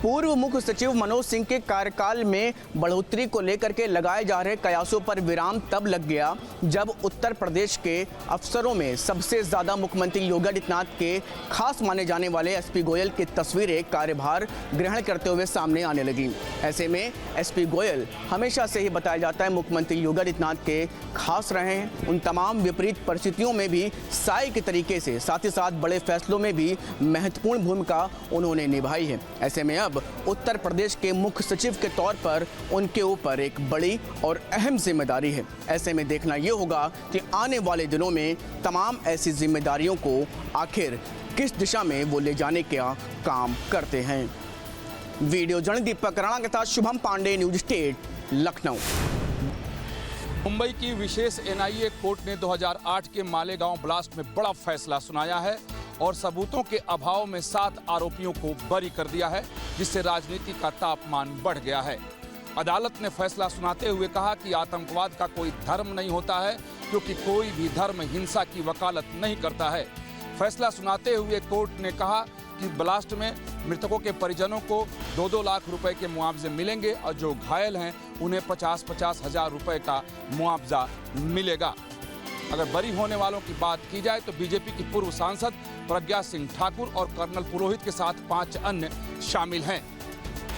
पूर्व मुख्य सचिव मनोज सिंह के कार्यकाल में बढ़ोतरी को लेकर के लगाए जा रहे कयासों पर विराम तब लग गया जब उत्तर प्रदेश के अफसरों में सबसे ज्यादा मुख्यमंत्री योगी आदित्यनाथ के खास माने जाने वाले एसपी गोयल की तस्वीरें कार्यभार ग्रहण करते हुए सामने आने लगी। ऐसे में एसपी गोयल हमेशा से ही बताया जाता है मुख्यमंत्री योगी आदित्यनाथ के खास रहे हैं। उन तमाम विपरीत परिस्थितियों में भी साई के तरीके से, साथ ही साथ बड़े फैसलों में भी महत्वपूर्ण भूमिका उन्होंने निभाई है। ऐसे में अब उत्तर प्रदेश के मुख्य सचिव के तौर पर उनके ऊपर एक बड़ी और अहम जिम्मेदारी है। ऐसे में देखना यह होगा कि आने वाले दिनों में तमाम ऐसी जिम्मेदारियों को आखिर किस दिशा में वो ले जाने का काम करते हैं। वीडियो जर्नलिस्ट दीपक राणा के साथ शुभम पांडे, न्यूज स्टेट, लखनऊ। मुंबई की विशेष एनआईए कोर्ट ने 2008 के मालेगांव ब्लास्ट में बड़ा फैसला सुनाया है और सबूतों के अभाव में 7 आरोपियों को बरी कर दिया है, जिससे राजनीति का तापमान बढ़ गया है। अदालत ने फैसला सुनाते हुए कहा कि आतंकवाद का कोई धर्म नहीं होता है, क्योंकि कोई भी धर्म हिंसा की वकालत नहीं करता है। फैसला सुनाते हुए कोर्ट ने कहा कि ब्लास्ट में मृतकों के परिजनों को 2-2 लाख रुपए के मुआवजे मिलेंगे और जो घायल हैं उन्हें 50-50 हजार रुपए का मुआवजा मिलेगा। अगर बरी होने वालों की बात की जाए तो बीजेपी की पूर्व सांसद प्रज्ञा सिंह ठाकुर और कर्नल पुरोहित के साथ 5 अन्य शामिल हैं।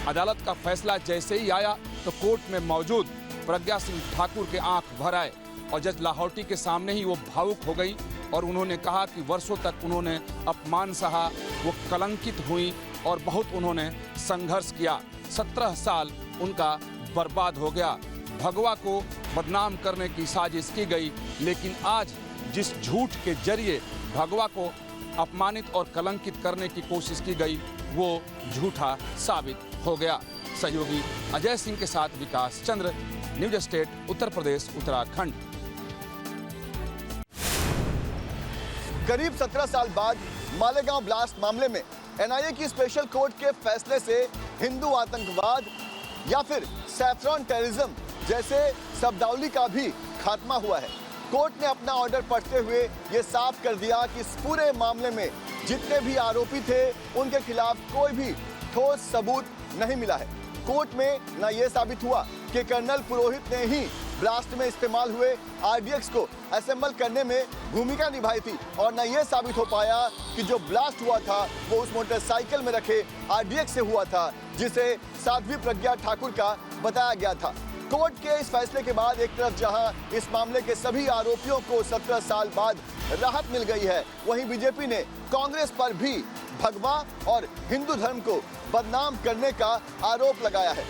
अदालत का फैसला जैसे ही आया तो कोर्ट में मौजूद प्रज्ञा सिंह ठाकुर के आंख भर आए और जज लाहौटी के सामने ही वो भावुक हो गई और उन्होंने कहा कि वर्षों तक उन्होंने अपमान सहा, वो कलंकित हुई और बहुत उन्होंने संघर्ष किया। 17 साल उनका बर्बाद हो गया। भगवा को बदनाम करने की साजिश की गई, लेकिन आज जिस झूठ के जरिए भगवा को अपमानित और कलंकित करने की कोशिश की गई वो झूठा साबित हो गया। सहयोगी अजय सिंह के साथ विकास चंद्र, न्यूज स्टेट, उत्तर प्रदेश, उत्तराखंड। करीब 17 साल बाद मालेगांव ब्लास्ट मामले में एनआईए की स्पेशल कोर्ट के फैसले से हिंदू आतंकवाद या फिर सैफ्रॉन टेररिज्म जैसे शब्दावली का भी खात्मा हुआ है। कोर्ट ने अपना ऑर्डर पढ़ते हुए ये साफ कर दिया कि इस पूरे मामले में जितने भी आरोपी थे उनके खिलाफ कोई भी ठोस सबूत नहीं मिला है। कोर्ट में न ये साबित हुआ कि कर्नल पुरोहित ने ही ब्लास्ट में इस्तेमाल हुए आरडीएक्स को असेंबल करने में भूमिका निभाई थी और न ये साबित हो पाया कि जो ब्लास्ट हुआ था वो उस मोटरसाइकिल में रखे आरडीएक्स से हुआ था जिसे साध्वी प्रज्ञा ठाकुर का बताया गया था। कोर्ट के इस फैसले के बाद एक तरफ जहां इस मामले के सभी आरोपियों को 17 साल बाद राहत मिल गई है, वहीं बीजेपी ने कांग्रेस पर भी भगवा और हिंदू धर्म को बदनाम करने का आरोप लगाया है।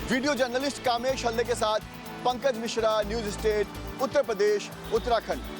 वीडियो जर्नलिस्ट कामेश हल्दे के साथ पंकज मिश्रा, न्यूज स्टेट, उत्तर प्रदेश, उत्तराखंड।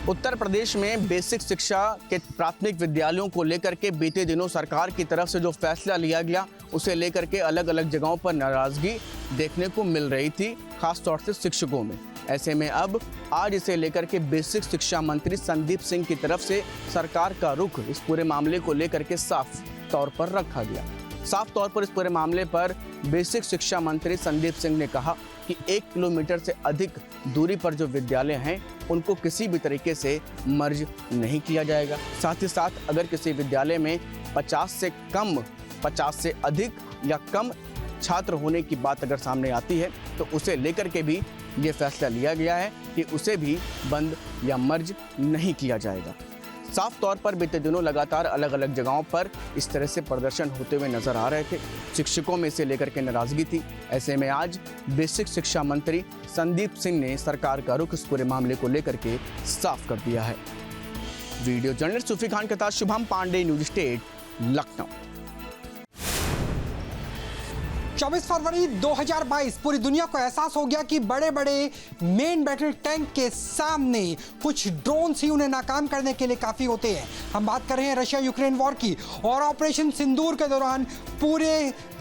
उत्तर प्रदेश में बेसिक शिक्षा के प्राथमिक विद्यालयों को लेकर के बीते दिनों सरकार की तरफ से जो फैसला लिया गया उसे लेकर के अलग अलग जगहों पर नाराजगी देखने को मिल रही थी, खास तौर से शिक्षकों में। ऐसे में अब आज इसे लेकर के बेसिक शिक्षा मंत्री संदीप सिंह की तरफ से सरकार का रुख इस पूरे मामले को लेकर के साफ तौर पर रखा गया। साफ तौर पर इस पूरे मामले पर बेसिक शिक्षा मंत्री संदीप सिंह ने कहा कि 1 किलोमीटर से अधिक दूरी पर जो विद्यालय हैं उनको किसी भी तरीके से मर्ज नहीं किया जाएगा। साथ ही साथ अगर किसी विद्यालय में 50 से अधिक या कम छात्र होने की बात अगर सामने आती है तो उसे लेकर के भी ये फैसला लिया गया है कि उसे भी बंद या मर्ज नहीं किया जाएगा। साफ तौर पर बीते दिनों लगातार अलग अलग जगहों पर इस तरह से प्रदर्शन होते हुए नजर आ रहे थे। शिक्षकों में इसे लेकर के नाराजगी थी। ऐसे में आज बेसिक शिक्षा मंत्री संदीप सिंह ने सरकार का रुख इस पूरे मामले को लेकर के साफ कर दिया है। वीडियो जर्नलिस्ट सूफी खान के साथ शुभम पांडे, न्यूज स्टेट, लखनऊ। 24 फरवरी 2022 पूरी दुनिया को एहसास हो गया कि बड़े बड़े मेन बैटल टैंक के सामने कुछ ड्रोन्स ही उन्हें नाकाम करने के लिए काफी होते हैं। हम बात कर रहे हैं रशिया यूक्रेन वॉर की और ऑपरेशन सिंदूर के दौरान पूरे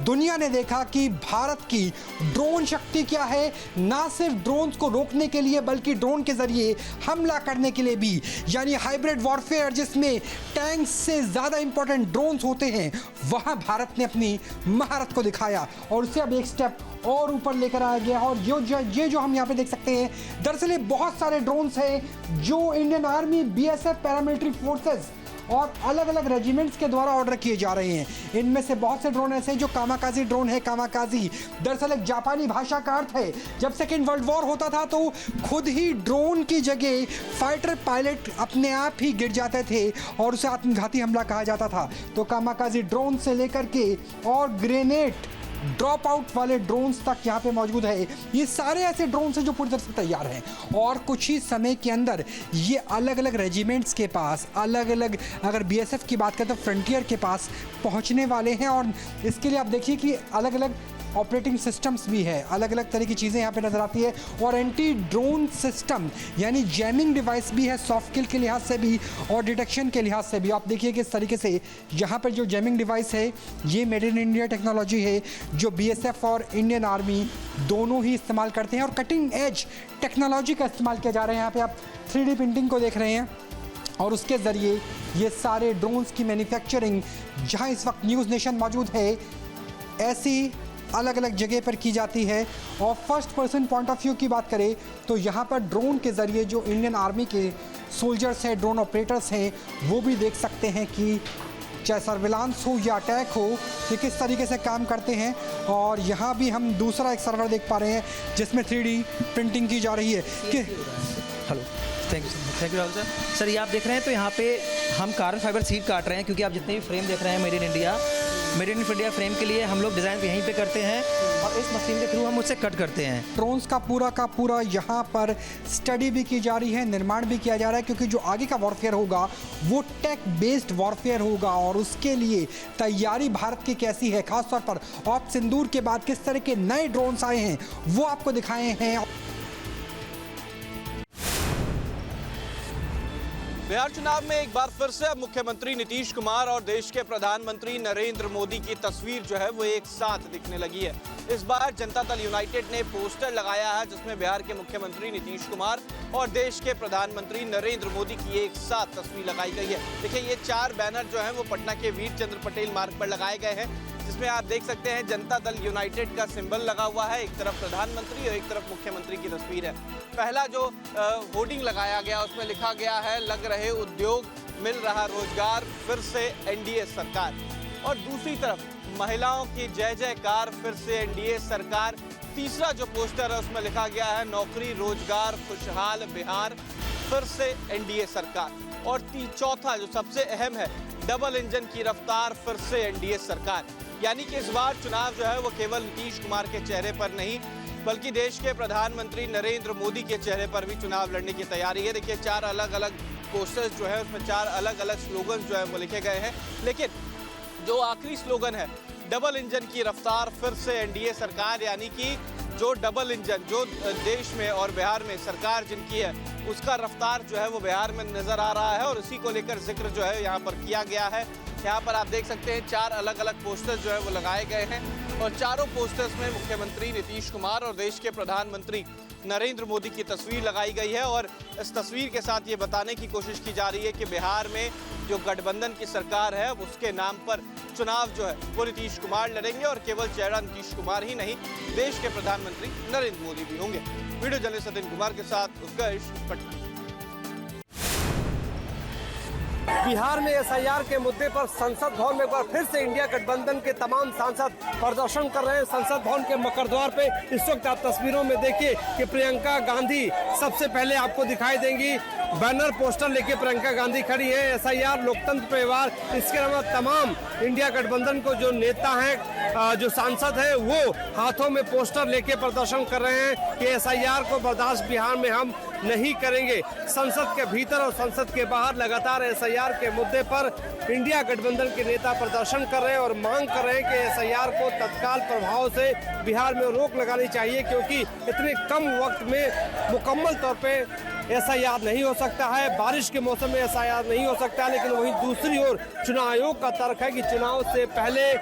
दुनिया ने देखा कि भारत की ड्रोन शक्ति क्या है, ना सिर्फ ड्रोन्स को रोकने के लिए बल्कि ड्रोन के जरिए हमला करने के लिए भी, यानी हाइब्रिड वॉरफेयर जिसमें टैंक से ज्यादा इंपॉर्टेंट ड्रोन्स होते हैं, वहां भारत ने अपनी महारत को दिखाया और उसे अब एक स्टेप और ऊपर लेकर आया गया। और ये जो हम यहाँ पे देख सकते हैं, दरअसल ये बहुत सारे ड्रोन्स हैं जो Indian army, BSF, paramilitary forces और अलग अलग रेजिमेंट्स के द्वारा ऑर्डर किए जा रहे हैं। इनमें से बहुत से ड्रोन ऐसे हैं जो कामाकाजी ड्रोन है। कामाकाजी दरअसल एक जापानी भाषा का अर्थ है, जब सेकेंड वर्ल्ड वॉर होता था तो खुद ही ड्रोन की जगह फाइटर पायलट अपने आप ही गिर जाते थे और उसे आत्मघाती हमला कहा जाता था। तो कामाकाजी ड्रोन से लेकर के और ग्रेनेड ड्रॉप आउट वाले ड्रोन्स तक यहाँ पे मौजूद है। ये सारे ऐसे ड्रोन्स हैं जो पूरी तरह से तैयार हैं और कुछ ही समय के अंदर ये अलग अलग रेजिमेंट्स के पास, अलग अलग, अगर बीएसएफ की बात करें तो फ्रंटियर के पास पहुँचने वाले हैं। और इसके लिए आप देखिए कि अलग अलग ऑपरेटिंग सिस्टम्स भी है, अलग अलग तरह की चीज़ें यहाँ पे नज़र आती है और एंटी ड्रोन सिस्टम यानी जैमिंग डिवाइस भी है, सॉफ्ट किल के लिहाज से भी और डिटेक्शन के लिहाज से भी। आप देखिए कि इस तरीके से यहाँ पर जो जैमिंग डिवाइस है ये मेड इन इंडिया टेक्नोलॉजी है जो बीएसएफ और इंडियन आर्मी दोनों ही इस्तेमाल करते हैं और कटिंग एज टेक्नोलॉजी का इस्तेमाल किया जा रहा है। यहाँ पर आप 3D प्रिंटिंग को देख रहे हैं और उसके ज़रिए ये सारे ड्रोन्स की मैन्युफैक्चरिंग जहाँ इस वक्त न्यूज़ नेशन मौजूद है ऐसी अलग अलग जगह पर की जाती है। और first person point of view की बात करें तो यहाँ पर ड्रोन के ज़रिए जो इंडियन आर्मी के सोल्जर्स हैं, ड्रोन ऑपरेटर्स हैं, वो भी देख सकते हैं कि चाहे सर्विलांस हो या अटैक हो कि किस तरीके से काम करते हैं। और यहाँ भी हम दूसरा एक सर्वर देख पा रहे हैं जिसमें 3D प्रिंटिंग की जा रही है कि hello, thank you Rahul sir. Sir ये आप देख रहे हैं तो यहाँ पे हम कार्बन फाइबर सीट काट रहे हैं क्योंकि आप जितने भी फ्रेम देख रहे हैं मेड इन इंडिया फ्रेम के लिए हम लोग डिज़ाइन यहीं पे करते हैं और इस मशीन के थ्रू हम उससे कट करते हैं। ड्रोन्स का पूरा यहाँ पर स्टडी भी की जा रही है, निर्माण भी किया जा रहा है क्योंकि जो आगे का वॉरफेयर होगा वो टेक बेस्ड वॉरफेयर होगा और उसके लिए तैयारी भारत की कैसी है, खासतौर पर ऑप सिंदूर के बाद किस तरह के नए ड्रोन्स आए हैं वो आपको दिखाए हैं। बिहार चुनाव में एक बार फिर से अब मुख्यमंत्री नीतीश कुमार और देश के प्रधानमंत्री नरेंद्र मोदी की तस्वीर जो है वो एक साथ दिखने लगी है। इस बार जनता दल यूनाइटेड ने पोस्टर लगाया है जिसमें बिहार के मुख्यमंत्री नीतीश कुमार और देश के प्रधानमंत्री नरेंद्र मोदी की एक साथ तस्वीर लगाई गई है। देखिए ये 4 बैनर जो है वो पटना के वीर चंद्र पटेल मार्ग पर लगाए गए हैं जिसमें आप देख सकते हैं जनता दल यूनाइटेड का सिंबल लगा हुआ है। एक तरफ प्रधानमंत्री और एक तरफ मुख्यमंत्री की तस्वीर है। पहला जो होर्डिंग लगाया गया उसमें लिखा गया है लग रहे उद्योग, मिल रहा रोजगार, फिर से एनडीए सरकार। और दूसरी तरफ महिलाओं की जय जयकार, फिर से एनडीए सरकार। तीसरा जो पोस्टर है उसमें लिखा गया है नौकरी रोजगार खुशहाल बिहार, फिर से एनडीए सरकार। और चौथा जो सबसे अहम है डबल इंजन की रफ्तार, फिर से एनडीए सरकार। यानी कि इस बार चुनाव जो है वो केवल नीतीश कुमार के चेहरे पर नहीं बल्कि देश के प्रधानमंत्री नरेंद्र मोदी के चेहरे पर भी चुनाव लड़ने की तैयारी है। देखिए 4 अलग अलग पोस्टर्स जो है उसमें 4 अलग अलग स्लोगन जो है वो लिखे गए हैं, लेकिन जो आखिरी स्लोगन है डबल इंजन की रफ्तार, फिर से एनडीए सरकार, यानी कि जो डबल इंजन जो देश में और बिहार में सरकार जिनकी है उसका रफ्तार जो है वो बिहार में नजर आ रहा है और इसी को लेकर जिक्र जो है यहाँ पर किया गया है। यहाँ पर आप देख सकते हैं 4 अलग अलग पोस्टर्स जो है वो लगाए गए हैं और चारों पोस्टर्स में मुख्यमंत्री नीतीश कुमार और देश के प्रधानमंत्री नरेंद्र मोदी की तस्वीर लगाई गई है। और इस तस्वीर के साथ ये बताने की कोशिश की जा रही है कि बिहार में जो गठबंधन की सरकार है उसके नाम पर चुनाव जो है वो नीतीश कुमार लड़ेंगे और केवल चेहरा नीतीश कुमार ही नहीं देश के प्रधानमंत्री नरेंद्र मोदी भी होंगे। वीडियो जर्नलिस्ट सतिन कुमार के साथ उत्कर्ष, पटना। बिहार में एसआईआर के मुद्दे पर संसद भवन में एक बार फिर से इंडिया गठबंधन के तमाम सांसद प्रदर्शन कर रहे हैं। संसद भवन के मकरद्वार पे इस वक्त आप तस्वीरों में देखिए कि प्रियंका गांधी सबसे पहले आपको दिखाई देंगी। बैनर पोस्टर लेके प्रियंका गांधी खड़ी है। एसआईआर लोकतंत्र पे वार, इसके अलावा तमाम इंडिया गठबंधन को जो नेता हैं, जो सांसद हैं, वो हाथों में पोस्टर लेके प्रदर्शन कर रहे हैं कि एसआईआर को बर्दाश्त बिहार में हम नहीं करेंगे। संसद के भीतर और संसद के बाहर लगातार एसआईआर के मुद्दे पर इंडिया गठबंधन के नेता प्रदर्शन कर रहे हैं और मांग कर रहे हैं कि एसआईआर को तत्काल प्रभाव से बिहार में रोक लगानी चाहिए क्योंकि इतने कम वक्त में मुकम्मल तौर पे एसआईआर नहीं हो सकता है। बारिश के मौसम में एसआईआर नहीं हो सकता है। लेकिन वहीं दूसरी ओर चुनाव आयोग का तर्क है कि चुनाव से पहले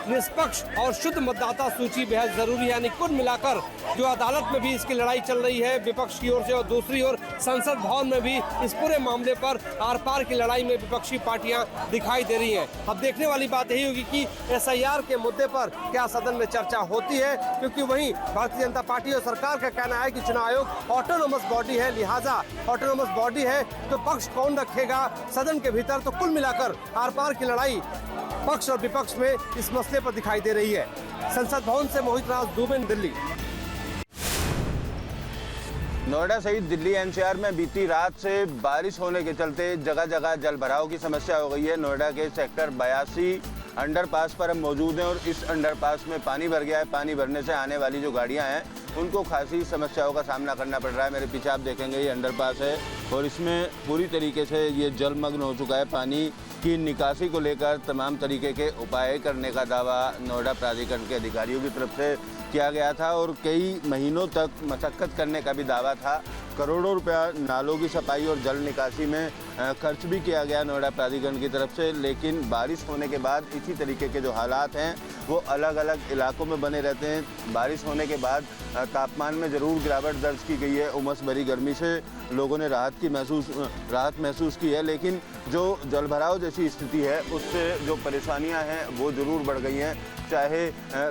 निष्पक्ष और शुद्ध मतदाता सूची बेहद जरूरी है। यानी कुल मिलाकर जो अदालत में भी इसकी लड़ाई चल रही है विपक्ष की ओर से और दूसरी ओर संसद भवन में भी इस पूरे मामले पर आर पार की लड़ाई में विपक्षी पार्टियां दिखाई दे रही हैं। अब देखने वाली बात यही होगी कि एसआईआर के मुद्दे पर क्या सदन में चर्चा होती है, क्योंकि वहीं भारतीय जनता पार्टी और सरकार का कहना है कि चुनाव आयोग ऑटोनोमस बॉडी है, लिहाजा ऑटोनोमस बॉडी है तो पक्ष कौन रखेगा सदन के भीतर, तो कुल मिलाकर आर पार की लड़ाई पक्ष और विपक्ष में इस मसले पर दिखाई दे रही है। संसद भवन से मोहित राज दुबे, दिल्ली। नोएडा सहित दिल्ली एनसीआर में बीती रात से बारिश होने के चलते जगह जगह जल भराव की समस्या हो गई है। नोएडा के सेक्टर 82 अंडरपास पर हम मौजूद हैं और इस अंडरपास में पानी भर गया है। पानी भरने से आने वाली जो गाड़ियां हैं उनको खासी समस्याओं का सामना करना पड़ रहा है। मेरे पीछे आप देखेंगे ये अंडरपास है और इसमें पूरी तरीके से ये जलमग्न हो चुका है। पानी की निकासी को लेकर तमाम तरीके के उपाय करने का दावा नोएडा प्राधिकरण के अधिकारियों की तरफ से किया गया था और कई महीनों तक मशक्कत करने का भी दावा था। करोड़ों रुपया नालों की सफाई और जल निकासी में खर्च भी किया गया नोएडा प्राधिकरण की तरफ से, लेकिन बारिश होने के बाद इसी तरीके के जो हालात हैं वो अलग अलग इलाकों में बने रहते हैं। बारिश होने के बाद तापमान में ज़रूर गिरावट दर्ज की गई है। उमस भरी गर्मी से लोगों ने राहत महसूस की है, लेकिन जो जलभराव जैसी स्थिति है उससे जो परेशानियां हैं वो ज़रूर बढ़ गई हैं। चाहे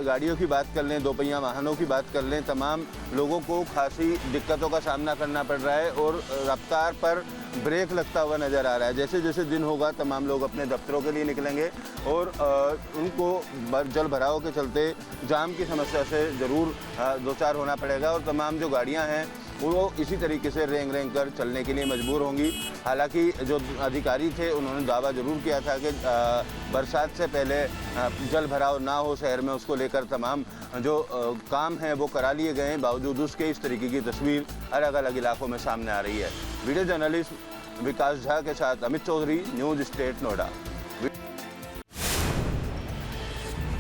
गाड़ियों की बात कर लें, दोपहिया वाहनों की बात कर लें, तमाम लोगों को खासी दिक्कतों का सामना करना पड़ रहा है और रफ्तार पर ब्रेक लगता हुआ नज़र आ रहा है। जैसे जैसे दिन होगा तमाम लोग अपने दफ्तरों के लिए निकलेंगे और उनको जल भराव के चलते जाम की समस्या से ज़रूर दो चार होना पड़ेगा और तमाम जो गाड़ियां हैं वो इसी तरीके से रेंग कर चलने के लिए मजबूर होंगी। हालांकि जो अधिकारी थे उन्होंने दावा जरूर किया था कि बरसात से पहले जल भराव ना हो शहर में, उसको लेकर तमाम जो काम हैं वो करा लिए गए हैं। बावजूद उसके इस तरीके की तस्वीर अलग अलग इलाकों में सामने आ रही है। वीडियो जर्नलिस्ट विकास झा के साथ अमित चौधरी, न्यूज़ स्टेट नोएडा।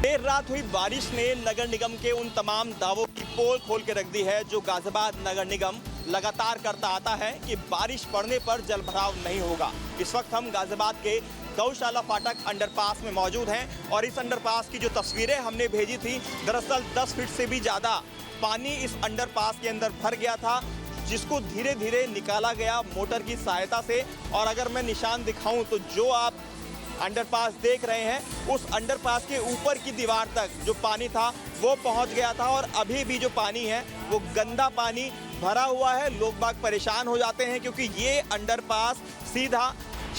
देर रात हुई बारिश ने नगर निगम के उन तमाम दावों की पोल खोल के रख दी है जो गाजियाबाद नगर निगम लगातार करता आता है कि बारिश पड़ने पर जलभराव नहीं होगा। इस वक्त हम गाजियाबाद के गौशाला फाटक अंडरपास में मौजूद हैं और इस अंडरपास की जो तस्वीरें हमने भेजी थी, दरअसल 10 फीट से भी ज़्यादा पानी इस अंडरपास के अंदर भर गया था, जिसको धीरे धीरे निकाला गया मोटर की सहायता से। और अगर मैं निशान दिखाऊं तो जो आप अंडरपास देख रहे हैं उस अंडरपास के ऊपर की दीवार तक जो पानी था वो पहुंच गया था और अभी भी जो पानी है वो गंदा पानी भरा हुआ है। लोग बाग परेशान हो जाते हैं क्योंकि ये अंडरपास सीधा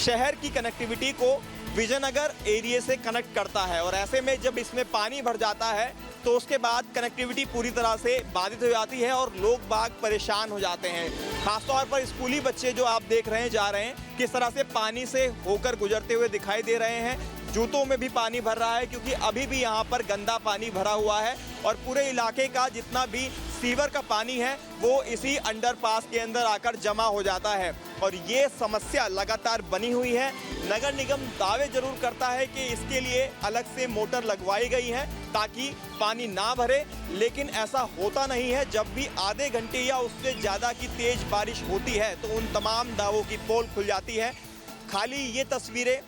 शहर की कनेक्टिविटी को विजयनगर एरिया से कनेक्ट करता है और ऐसे में जब इसमें पानी भर जाता है तो उसके बाद कनेक्टिविटी पूरी तरह से बाधित हो जाती है और लोग बाग परेशान हो जाते हैं। खासतौर पर स्कूली बच्चे जो आप देख रहे हैं जा रहे हैं किस तरह से पानी से होकर गुजरते हुए दिखाई दे रहे हैं। जूतों में भी पानी भर रहा है क्योंकि अभी भी यहाँ पर गंदा पानी भरा हुआ है और पूरे इलाके का जितना भी सीवर का पानी है वो इसी अंडरपास के अंदर आकर जमा हो जाता है और ये समस्या लगातार बनी हुई है। नगर निगम दावे जरूर करता है कि इसके लिए अलग से मोटर लगवाई गई है ताकि पानी ना भरे, लेकिन ऐसा होता नहीं है। जब भी आधे घंटे या उससे ज़्यादा की तेज बारिश होती है तो उन तमाम दावों की पोल खुल जाती है। खाली ये तस्वीरें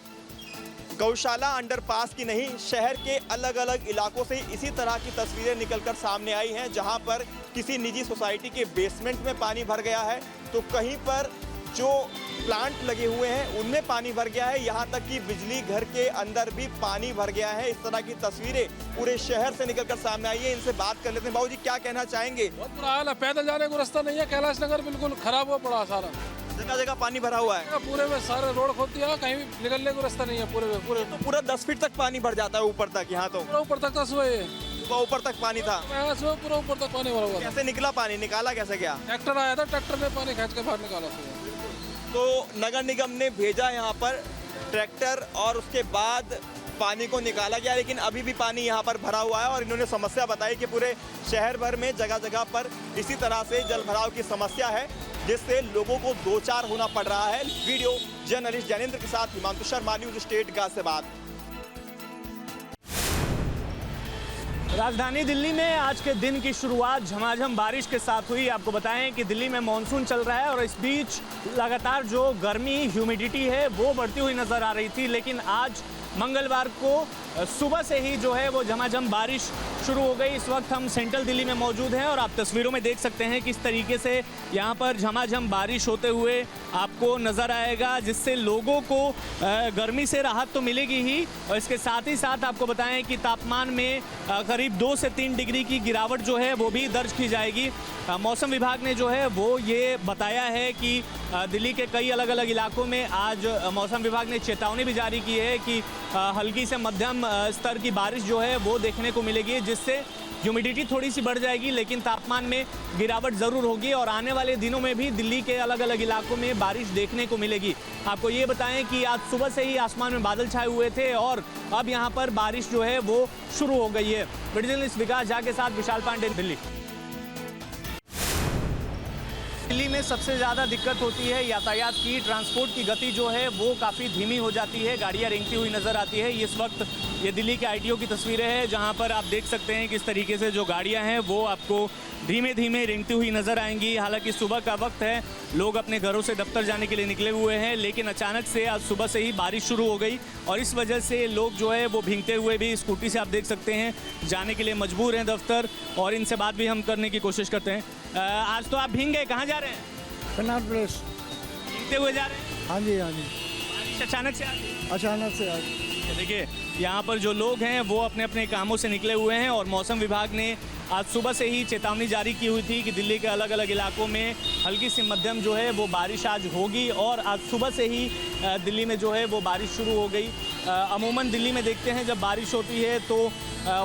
गौशाला अंडरपास की नहीं, शहर के अलग अलग इलाकों से इसी तरह की तस्वीरें निकलकर सामने आई हैं जहां पर किसी निजी सोसाइटी के बेसमेंट में पानी भर गया है तो कहीं पर जो प्लांट लगे हुए हैं उनमें पानी भर गया है, यहाँ तक कि बिजली घर के अंदर भी पानी भर गया है। इस तरह की तस्वीरें पूरे शहर से निकलकर सामने आई है। इनसे बात कर लेते हैं। बाबू जी क्या कहना चाहेंगे? बहुत बुरा हाल है, पैदल जाने को रास्ता नहीं है। कैलाश नगर बिल्कुल खराब हुआ पड़ा, सारा जगह जगह पानी भरा हुआ है। पूरे में सारे रोड खोद दिया, कहीं भी निकलने को रास्ता नहीं है। पूरे तो पूरा 10 फीट तक पानी भर जाता है ऊपर तक। यहाँ तो पूरा ऊपर तक सुबह ऊपर तक पानी था, पूरा ऊपर तक पानी भरा हुआ। कैसे निकला पानी? निकाला कैसे गया? ट्रैक्टर आया था, ट्रैक्टर ने पानी खींच के बाहर निकाला। तो नगर निगम ने भेजा यहाँ पर ट्रैक्टर और उसके बाद पानी को निकाला गया, लेकिन अभी भी पानी यहाँ पर भरा हुआ है और इन्होंने समस्या बताई कि पूरे शहर भर में जगह जगह पर इसी तरह से जल भराव की समस्या है जिससे लोगों को दो चार होना पड़ रहा है। वीडियो जर्नलिस्ट ज्ञानेंद्र के साथ हिमांशु शर्मा, न्यूज़ स्टेट गाजियाबाद। राजधानी दिल्ली में आज के दिन की शुरुआत झमाझम बारिश के साथ हुई। आपको बताएं कि दिल्ली में मॉनसून चल रहा है और इस बीच लगातार जो गर्मी ह्यूमिडिटी है वो बढ़ती हुई नज़र आ रही थी, लेकिन आज मंगलवार को सुबह से ही जो है वो झमाझम बारिश शुरू हो गई। इस वक्त हम सेंट्रल दिल्ली में मौजूद हैं और आप तस्वीरों में देख सकते हैं किस तरीके से यहाँ पर झमाझम बारिश होते हुए आपको नज़र आएगा, जिससे लोगों को गर्मी से राहत तो मिलेगी ही, और इसके साथ ही साथ आपको बताएं कि तापमान में करीब 2 से 3 डिग्री की गिरावट जो है वो भी दर्ज की जाएगी। मौसम विभाग ने जो है वो ये बताया है कि दिल्ली के कई अलग अलग इलाकों में आज मौसम विभाग ने चेतावनी भी जारी की है कि हल्की से मध्यम स्तर की बारिश जो है वो देखने को मिलेगी, जिससे ह्यूमिडिटी थोड़ी सी बढ़ जाएगी, लेकिन तापमान में गिरावट ज़रूर होगी और आने वाले दिनों में भी दिल्ली के अलग अलग इलाकों में बारिश देखने को मिलेगी। आपको ये बताएं कि आज सुबह से ही आसमान में बादल छाए हुए थे और अब यहाँ पर बारिश जो है वो शुरू हो गई है। वीडियो जर्नलिस्ट विकास झा के साथ विशाल पांडे, दिल्ली। दिल्ली में सबसे ज़्यादा दिक्कत होती है यातायात की। ट्रांसपोर्ट की गति जो है वो काफ़ी धीमी हो जाती है, गाड़ियाँ रेंगती हुई नज़र आती है। इस वक्त ये दिल्ली के ITO की तस्वीरें हैं, जहां पर आप देख सकते हैं किस तरीके से जो गाड़ियां हैं वो आपको धीमे धीमे रेंगती हुई नज़र आएंगी। हालांकि सुबह का वक्त है, लोग अपने घरों से दफ्तर जाने के लिए निकले हुए हैं, लेकिन अचानक से आज सुबह से ही बारिश शुरू हो गई और इस वजह से लोग जो है वो भीगते हुए भी स्कूटी से आप देख सकते हैं जाने के लिए मजबूर हैं दफ्तर, और इनसे बात भी हम करने की कोशिश करते हैं। आज तो आप भीग गए, कहाँ जा रहे हैं? कन्नाट प्लेस। भीगते हुए जा रहे हैं? हाँ जी, हाँ जी। बारिश अचानक से आ गई? अचानक से आ गई। देखिए यहाँ पर जो लोग हैं वो अपने अपने कामों से निकले हुए हैं और मौसम विभाग ने आज सुबह से ही चेतावनी जारी की हुई थी कि दिल्ली के अलग अलग इलाकों में हल्की सी मध्यम जो है वो बारिश आज होगी, और आज सुबह से ही दिल्ली में जो है वो बारिश शुरू हो गई। अमूमन दिल्ली में देखते हैं जब बारिश होती है तो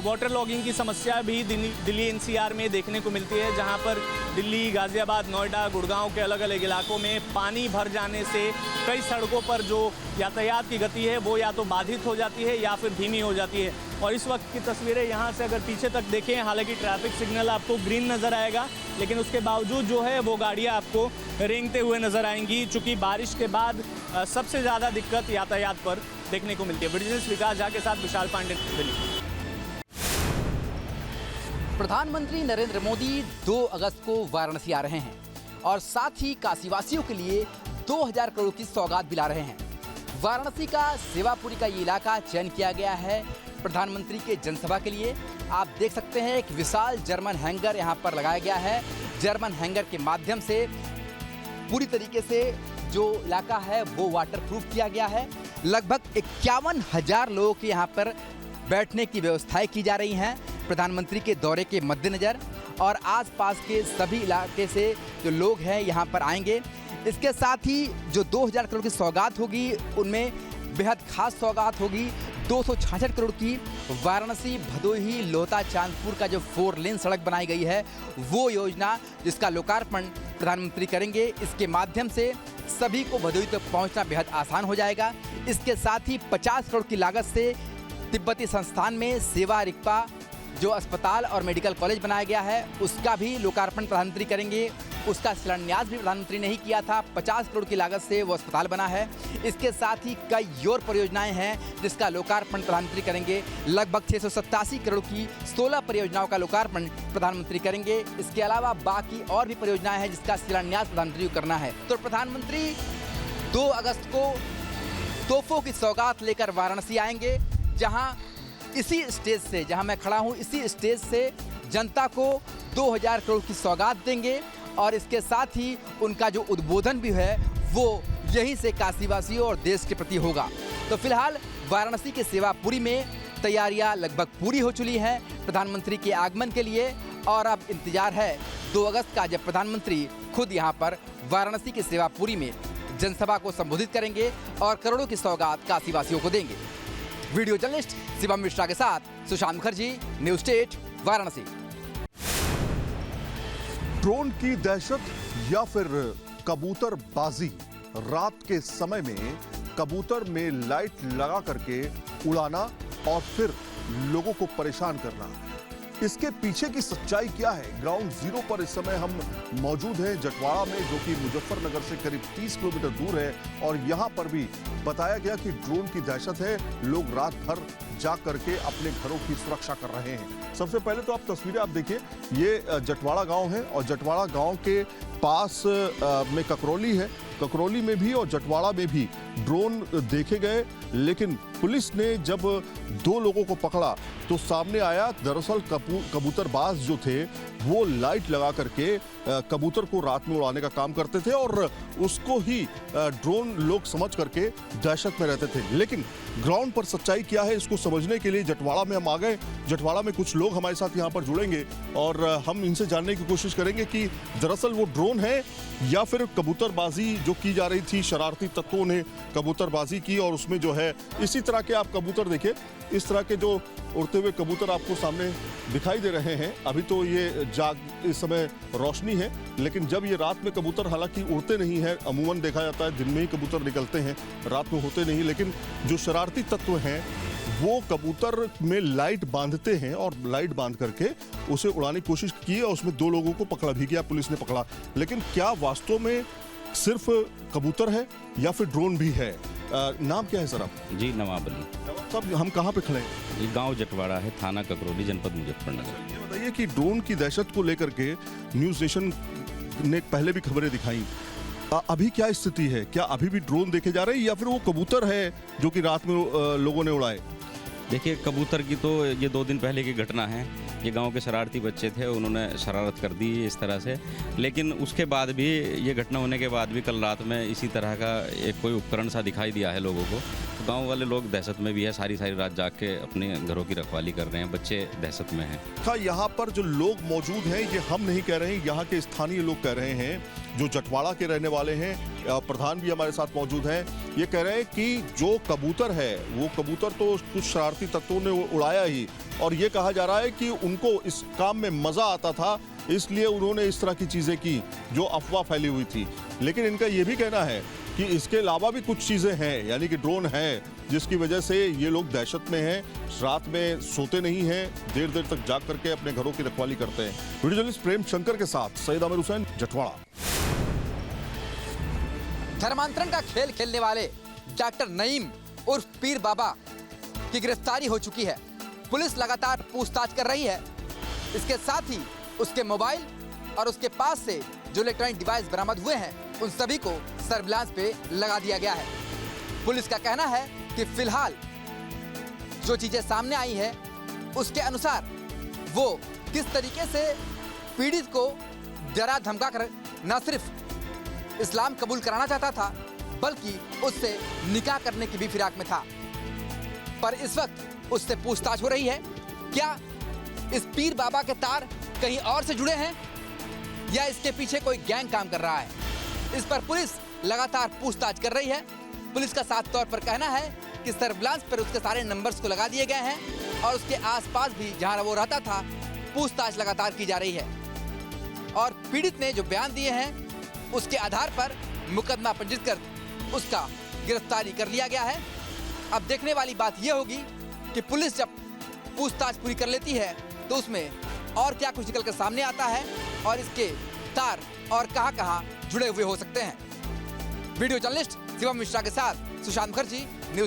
वाटर लॉगिंग की समस्या भी दिल्ली NCR में देखने को मिलती है, जहां पर दिल्ली, गाज़ियाबाद, नोएडा, गुड़गांव के अलग अलग इलाकों में पानी भर जाने से कई सड़कों पर जो यातायात की गति है वो या तो बाधित हो जाती है या फिर धीमी हो जाती है। और इस वक्त की तस्वीरें यहाँ से अगर पीछे तक देखें, हालांकि ट्रैफिक सिग्नल आपको ग्रीन नज़र आएगा, लेकिन उसके बावजूद जो है वो गाड़ियाँ आपको रेंगते हुए नज़र आएंगी, चूँकि बारिश के बाद सबसे ज़्यादा दिक्कत यातायात पर देखने को मिलती है। वीडियो जर्नलिस्ट विकास झा के साथ विशाल पांडे, दिल्ली। प्रधानमंत्री नरेंद्र मोदी 2 अगस्त को वाराणसी आ रहे हैं और साथ ही काशीवासियों के लिए 2000 करोड़ की सौगात भी ला रहे हैं। वाराणसी का सेवापुरी का ये इलाका चयन किया गया है प्रधानमंत्री के जनसभा के लिए। आप देख सकते हैं एक विशाल जर्मन हैंगर यहाँ पर लगाया गया है। जर्मन हैंगर के माध्यम से पूरी तरीके से जो इलाका है वो वाटरप्रूफ किया गया है। लगभग 51,000 लोगों के यहाँ पर बैठने की व्यवस्थाएं की जा रही हैं प्रधानमंत्री के दौरे के मद्देनज़र, और आसपास के सभी इलाके से जो लोग हैं यहाँ पर आएंगे। इसके साथ ही जो 2000 करोड़ की सौगात होगी उनमें बेहद खास सौगात होगी। 266 करोड़ की वाराणसी भदोही लोहता चांदपुर का जो 4 लेन सड़क बनाई गई है वो योजना, जिसका लोकार्पण प्रधानमंत्री करेंगे। इसके माध्यम से सभी को भदोही तक पहुंचना बेहद आसान हो जाएगा। इसके साथ ही 50 करोड़ की लागत से तिब्बती संस्थान में सेवा रिक्पा जो अस्पताल और मेडिकल कॉलेज बनाया गया है उसका भी लोकार्पण प्रधानमंत्री करेंगे। उसका शिलान्यास भी प्रधानमंत्री ने ही किया था। 50 करोड़ की लागत से वो अस्पताल बना है। इसके साथ ही कई और परियोजनाएं हैं जिसका लोकार्पण प्रधानमंत्री करेंगे। लगभग 687 करोड़ की 16 परियोजनाओं का लोकार्पण प्रधानमंत्री करेंगे। इसके अलावा बाकी और भी परियोजनाएं हैं जिसका शिलान्यास प्रधानमंत्री को करना है। तो प्रधानमंत्री 2 अगस्त को तोहफों की सौगात लेकर वाराणसी आएंगे, जहां इसी स्टेज से, जहां मैं खड़ा हूं, इसी स्टेज से जनता को 2000 करोड़ की सौगात देंगे और इसके साथ ही उनका जो उद्बोधन भी है वो यहीं से काशीवासियों और देश के प्रति होगा। तो फिलहाल वाराणसी के सेवापुरी में तैयारियां लगभग पूरी हो चुकी हैं प्रधानमंत्री के आगमन के लिए, और अब इंतजार है 2 अगस्त का, जब प्रधानमंत्री खुद यहां पर वाराणसी के सेवापुरी में जनसभा को संबोधित करेंगे और करोड़ों की सौगात काशीवासियों को देंगे। वीडियो जर्नलिस्ट शिवम मिश्रा के साथ सुशांत मुखर्जी, न्यूज़ 8 वाराणसी। ड्रोन की दहशत या फिर कबूतरबाजी, रात के समय में कबूतर में लाइट लगा करके उड़ाना और फिर लोगों को परेशान करना, इसके पीछे की सच्चाई क्या है? ग्राउंड जीरो पर इस समय हम मौजूद हैं जटवाड़ा में, जो कि मुजफ्फरनगर से करीब 30 किलोमीटर दूर है, और यहां पर भी बताया गया कि ड्रोन की दहशत है। लोग रात भर जा करके अपने घरों की सुरक्षा कर रहे हैं। सबसे पहले तो आप तस्वीरें आप देखिए, ये जटवाड़ा गांव है और जटवाड़ा गांव के पास में ककरौली है। ककरौली में भी और जटवाड़ा में भी ड्रोन देखे गए, लेकिन पुलिस ने जब 2 लोगों को पकड़ा तो सामने आया दरअसल कबूतरबाज जो थे वो लाइट लगा करके कबूतर को रात में उड़ाने का काम करते थे और उसको ही ड्रोन लोग समझ करके दहशत में रहते थे। लेकिन ग्राउंड पर सच्चाई क्या है इसको समझने के लिए जटवाड़ा में हम आ गए। जटवाड़ा में कुछ लोग हमारे साथ यहाँ पर जुड़ेंगे और हम इनसे जानने की कोशिश करेंगे कि दरअसल वो ड्रोन है या फिर कबूतरबाजी जो की जा रही थी, शरारती तत्वों ने कबूतरबाजी की और उसमें जो है इसी तरह के आप कबूतर देखिए, इस तरह के जो उड़ते हुए कबूतर आपको सामने दिखाई दे रहे हैं। अभी तो ये इस समय रोशनी है, लेकिन जब ये रात में कबूतर हालांकि उड़ते नहीं हैं, अमूमन देखा जाता है दिन में ही कबूतर निकलते हैं, रात में होते नहीं। लेकिन जो शरारती तत्व हैं वो कबूतर में लाइट बांधते हैं और लाइट बांध करके उसे उड़ाने की कोशिश की और उसमें 2 लोगों को पकड़ा भी गया, पुलिस ने पकड़ा। लेकिन क्या वास्तव में सिर्फ कबूतर है या फिर ड्रोन भी है? नाम क्या है सर आप? जी नवाब अली। साहब हम कहाँ पे खड़े हैं? ये गांव जटवाड़ा है, थाना ककरौली, जनपद मुजफ्फरनगर। ये बताइए कि ड्रोन की दहशत को लेकर के न्यूज़ नेशन ने पहले भी खबरें दिखाई, अभी क्या स्थिति है? क्या अभी भी ड्रोन देखे जा रहे हैं या फिर वो कबूतर है जो कि रात में लोगों ने उड़ाए? देखिए कबूतर की तो ये 2 दिन पहले की घटना है। ये गांव के शरारती बच्चे थे, उन्होंने शरारत कर दी इस तरह से। लेकिन उसके बाद भी, ये घटना होने के बाद भी कल रात में इसी तरह का एक कोई उपकरण सा दिखाई दिया है लोगों को। तो गांव वाले लोग दहशत में भी है, सारी रात जाग के अपने घरों की रखवाली कर रहे हैं, बच्चे दहशत में हैं। हाँ, यहाँ पर जो लोग मौजूद हैं ये हम नहीं कह रहे हैं, यहाँ के स्थानीय लोग कह रहे हैं जो जटवाड़ा के रहने वाले हैं। प्रधान भी हमारे साथ मौजूद हैं। ये कह रहे हैं कि जो कबूतर है वो कबूतर तो कुछ शरारती तत्वों ने उड़ाया ही, और ये कहा जा रहा है कि उनको इस काम में मजा आता था इसलिए उन्होंने इस तरह की चीजें की जो अफवाह फैली हुई थी। लेकिन इनका ये भी कहना है कि इसके अलावा भी कुछ चीजें हैं, यानी कि ड्रोन है, जिसकी वजह से ये लोग दहशत में हैं, रात में सोते नहीं हैं, देर देर तक जाग करके अपने घरों की रखवाली करते हैं। वीडियो जर्नलिस्ट प्रेम शंकर के साथ सैयद आमिर हुसैन, जटवाड़ा। धर्मांतरण का खेल खेलने वाले डॉक्टर नईम उर्फ पीर बाबा की गिरफ्तारी हो चुकी है। पुलिस लगातार पूछताछ कर रही है। इसके साथ ही उसके मोबाइल और उसके पास से जो इलेक्ट्रॉनिक डिवाइस बरामद हुए हैं उन सभी को सर्विलांस पे लगा दिया गया है। पुलिस का कहना है कि फिलहाल जो चीजें सामने आई है उसके अनुसार वो किस तरीके से पीड़ित को डरा धमका कर न सिर्फ इस्लाम कबूल कराना चाहता था बल्कि उससे निकाह करने की भी फिराक में था। पर इस वक्त उससे पूछताछ हो रही है। क्या इस पीर बाबा के तार कहीं और से जुड़े हैं या इसके पीछे कोई गैंग काम कर रहा है? इस पर पुलिस लगातार पूछताछ कर रही है। पुलिस का साफ तौर पर कहना है कि सर्विलांस पर उसके सारे नंबर्स को लगा दिए गए हैं और उसके आसपास भी जहां वो रहता था पूछताछ लगातार की जा रही है। और पीड़ित ने जो बयान दिए हैं उसके आधार पर मुकदमा पंजीकृत कर उसका गिरफ्तारी कर लिया गया है। अब देखने वाली बात यह होगी कि पुलिस जब पूछताछ पूरी कर लेती है तो उसमें और क्या कुछ निकल कर सामने आता है और इसके तार और कहां-कहां जुड़े हुए हो सकते हैं। वीडियो जर्नलिस्ट शिवम मिश्रा के साथ सुशांत मुखर्जी, न्यूज़